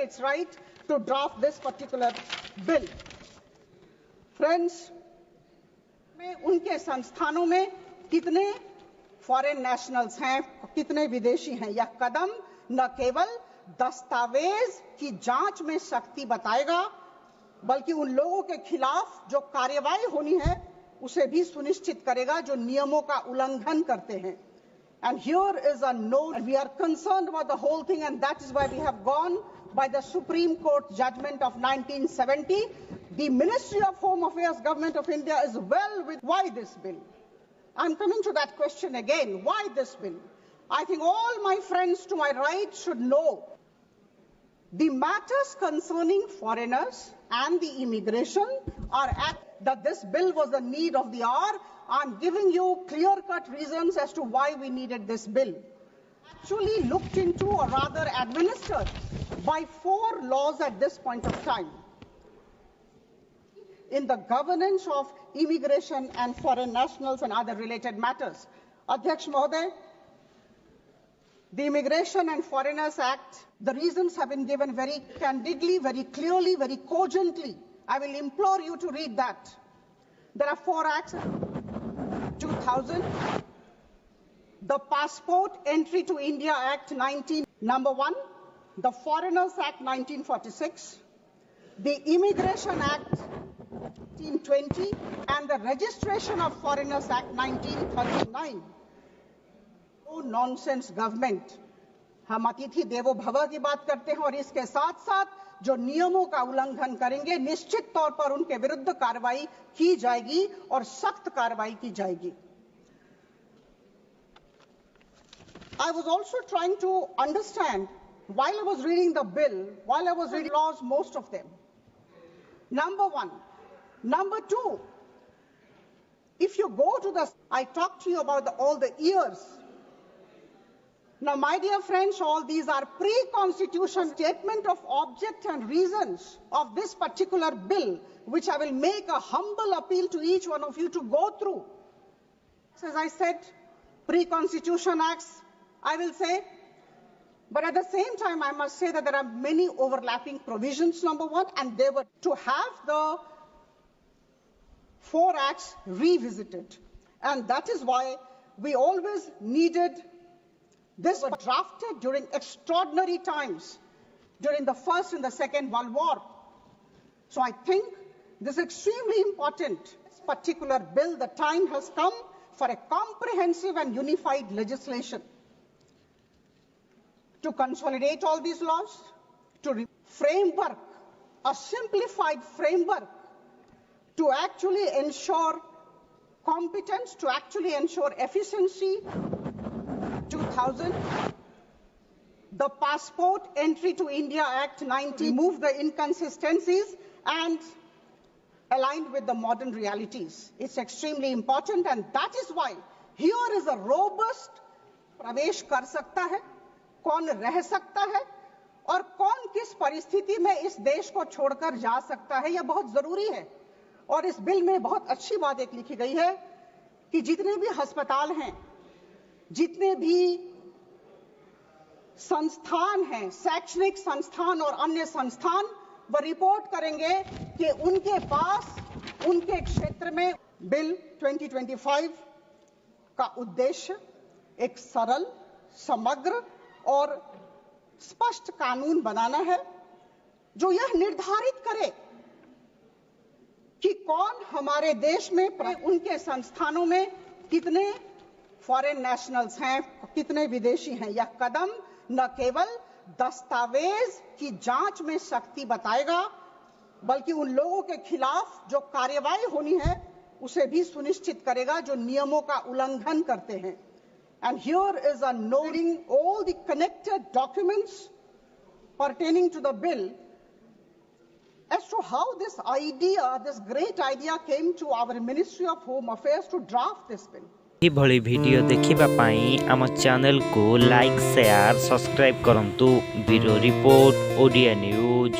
its right to draft this particular bill. Friends, उनके संस्थानों में कितने फॉरेन नेशनल्स हैं, कितने विदेशी हैं, यह कदम न केवल दस्तावेज की जांच में सख्ती बताएगा, बल्कि उन लोगों के खिलाफ जो कार्रवाई होनी है उसे भी सुनिश्चित करेगा जो नियमों का उल्लंघन करते हैं. And here is a note. We are concerned about the whole thing, and that is why we have gone by the Supreme Court judgment of 1970. The Ministry of Home Affairs, Government of India is well with why this bill. I'm coming to that question again. Why this bill? I think all my friends to my right should know the matters concerning foreigners and the immigration are that this bill was the need of the hour. I'm giving you clear-cut reasons as to why we needed this bill. Actually looked into, or rather administered, by 4 laws at this point of time in the governance of immigration and foreign nationals and other related matters. Adhyaksh Mahoday, the Immigration and Foreigners Act, the reasons have been given very candidly, very clearly, very cogently. I will implore you to read that. There are 4 acts. 2000, the Passport Entry to India Act 19, number 1, the Foreigners Act 1946, the Immigration Act 1920, and the Registration of Foreigners Act 1939. No nonsense government. हम अतिथि देवो भव की बात करते हैं और इसके साथ साथ जो नियमों का उल्लंघन करेंगे निश्चित तौर पर उनके विरुद्ध कार्रवाई की जाएगी और सख्त कार्रवाई की जाएगी. I was also trying to understand while I was reading the bill, while I was reading laws, most of them. Number 1. Number 2, if you go to the, I talked to you about all the years. Now, my dear friends, all these are pre-constitution statement of object and reasons of this particular bill, which I will make a humble appeal to each one of you to go through. As I said, pre-constitution acts, I will say, but at the same time, I must say that there are many overlapping provisions, number 1, and they were to have the 4 acts revisited. And that is why we always needed this was drafted during extraordinary times, during the First and the Second World War. So I think this is extremely important. This particular bill, the time has come for a comprehensive and unified legislation to consolidate all these laws, to framework, a simplified framework to actually ensure competence, to actually ensure efficiency. 2000, the Passport Entry to India Act 19 remove the inconsistencies and aligned with the modern realities. It's extremely important, and that is why here is a robust प्रवेश कर सकता है, कौन रह सकता है और कौन किस परिस्थिति में इस देश को छोड़कर जा सकता है, यह बहुत जरूरी है. और इस बिल में बहुत अच्छी बात एक लिखी गई है कि जितने भी अस्पताल हैं, जितने भी संस्थान हैं, शैक्षणिक संस्थान और अन्य संस्थान, वो रिपोर्ट करेंगे कि उनके पास उनके क्षेत्र में बिल 2025 का उद्देश्य एक सरल, समग्र और स्पष्ट कानून बनाना है जो यह निर्धारित करे कि कौन हमारे देश में उनके संस्थानों में कितने फॉरेन नेशनल्स हैं, कितने विदेशी हैं. यह कदम न केवल दस्तावेज की जांच में सख्ती बताएगा, बल्कि उन लोगों के खिलाफ जो कार्रवाई होनी है उसे भी सुनिश्चित करेगा जो नियमों का उल्लंघन करते हैं. And here is a noting all the connected documents pertaining to the bill as to how this idea, this great idea came to our Ministry of Home Affairs to draft this bill. भली video देखिबा पाई आम channel को like share subscribe करंतु bureau report Odia news.